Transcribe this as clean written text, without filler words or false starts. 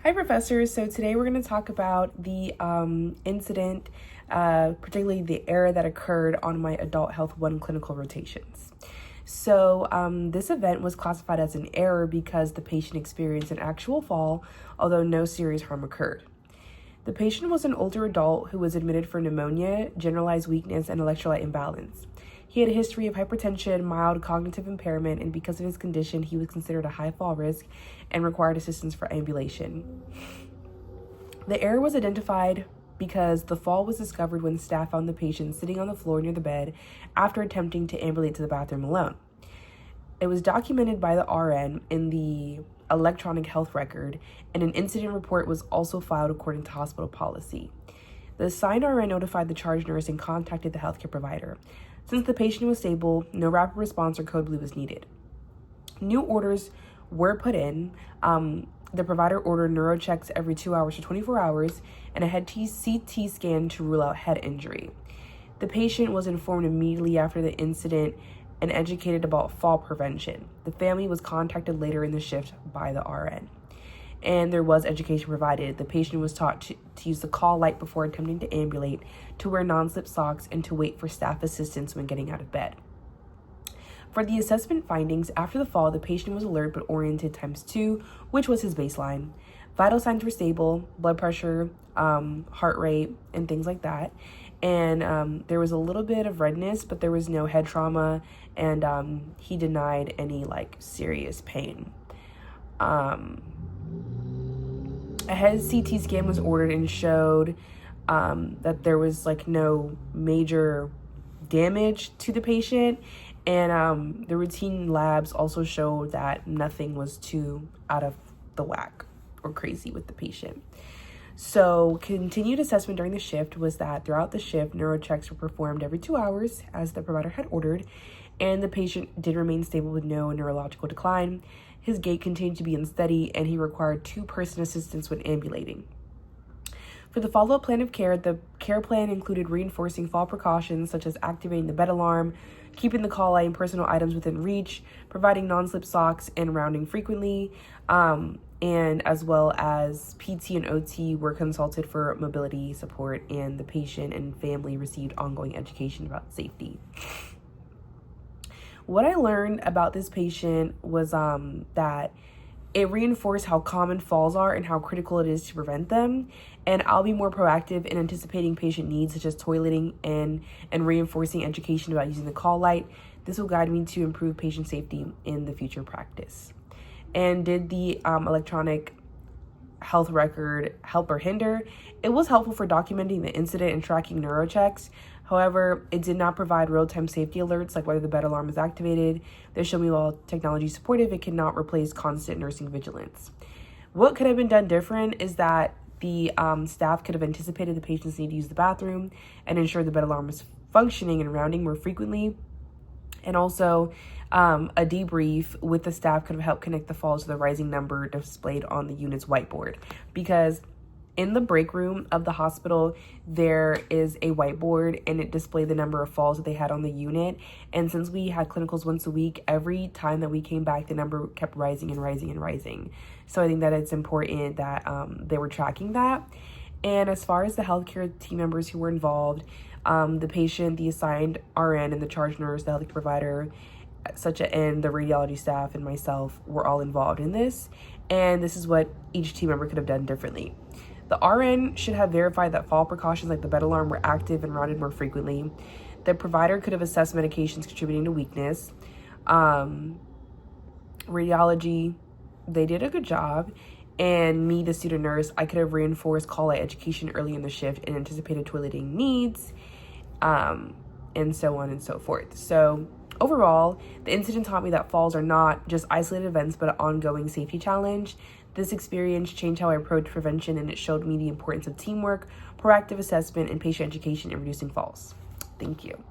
Hi, professors. So today we're going to talk about the incident, particularly the error that occurred on my Adult Health 1 clinical rotations. So this event was classified as an error because the patient experienced an actual fall, although no serious harm occurred. The patient was an older adult who was admitted for pneumonia, generalized weakness, and electrolyte imbalance. He had a history of hypertension, mild cognitive impairment, and because of his condition, he was considered a high fall risk and required assistance for ambulation. The error was identified because the fall was discovered when staff found the patient sitting on the floor near the bed after attempting to ambulate to the bathroom alone. It was documented by the RN in the electronic health record, and an incident report was also filed according to hospital policy. The assigned RN notified the charge nurse and contacted the healthcare provider. Since the patient was stable, no rapid response or code blue was needed. New orders were put in. The provider ordered neurochecks every 2 hours for 24 hours and a head CT scan to rule out head injury. The patient was informed immediately after the incident and educated about fall prevention. The family was contacted later in the shift by the RN. And there was education provided. The patient was taught to use the call light before attempting to ambulate, to wear non-slip socks, and to wait for staff assistance when getting out of bed. For the assessment findings, after the fall, the patient was alert but oriented ×2, which was his baseline. Vital signs were stable, blood pressure, heart rate, and things like that. And there was a little bit of redness, but there was no head trauma, and he denied any serious pain. A head CT scan was ordered and showed that there was no major damage to the patient, and the routine labs also showed that nothing was too out of the whack or crazy with the patient. So continued assessment during the shift was that throughout the shift, neurochecks were performed every 2 hours as the provider had ordered, and the patient did remain stable with no neurological decline. His gait continued to be unsteady, and he required 2-person assistance when ambulating. For the follow-up plan of care, the care plan included reinforcing fall precautions such as activating the bed alarm, keeping the call light and personal items within reach, providing non-slip socks, and rounding frequently, and as well as PT and OT were consulted for mobility support, and the patient and family received ongoing education about safety. What I learned about this patient was that it reinforced how common falls are and how critical it is to prevent them. And I'll be more proactive in anticipating patient needs such as toileting and reinforcing education about using the call light. This will guide me to improve patient safety in the future practice. And did the electronic health record help or hinder? It was helpful for documenting the incident and tracking neurochecks. However, it did not provide real-time safety alerts like whether the bed alarm was activated. There should be while technology supportive, it cannot replace constant nursing vigilance. What could have been done different is that the staff could have anticipated the patient's need to use the bathroom and ensure the bed alarm was functioning and rounding more frequently. And also, a debrief with the staff could have helped connect the falls to the rising number displayed on the unit's whiteboard. Because in the break room of the hospital, there is a whiteboard and it displayed the number of falls that they had on the unit. And since we had clinicals once a week, every time that we came back, the number kept rising and rising and rising. So I think that it's important that they were tracking that. And as far as the healthcare team members who were involved, the patient, the assigned RN, and the charge nurse, the healthcare provider, and the radiology staff and myself were all involved in this. And this is what each team member could have done differently. The RN should have verified that fall precautions like the bed alarm were active and rounded more frequently. The provider could have assessed medications contributing to weakness. Radiology, they did a good job. And me, the student nurse, I could have reinforced call light education early in the shift and anticipated toileting needs, and so on and so forth. So overall, the incident taught me that falls are not just isolated events, but an ongoing safety challenge. This experience changed how I approach prevention, and it showed me the importance of teamwork, proactive assessment, and patient education in reducing falls. Thank you.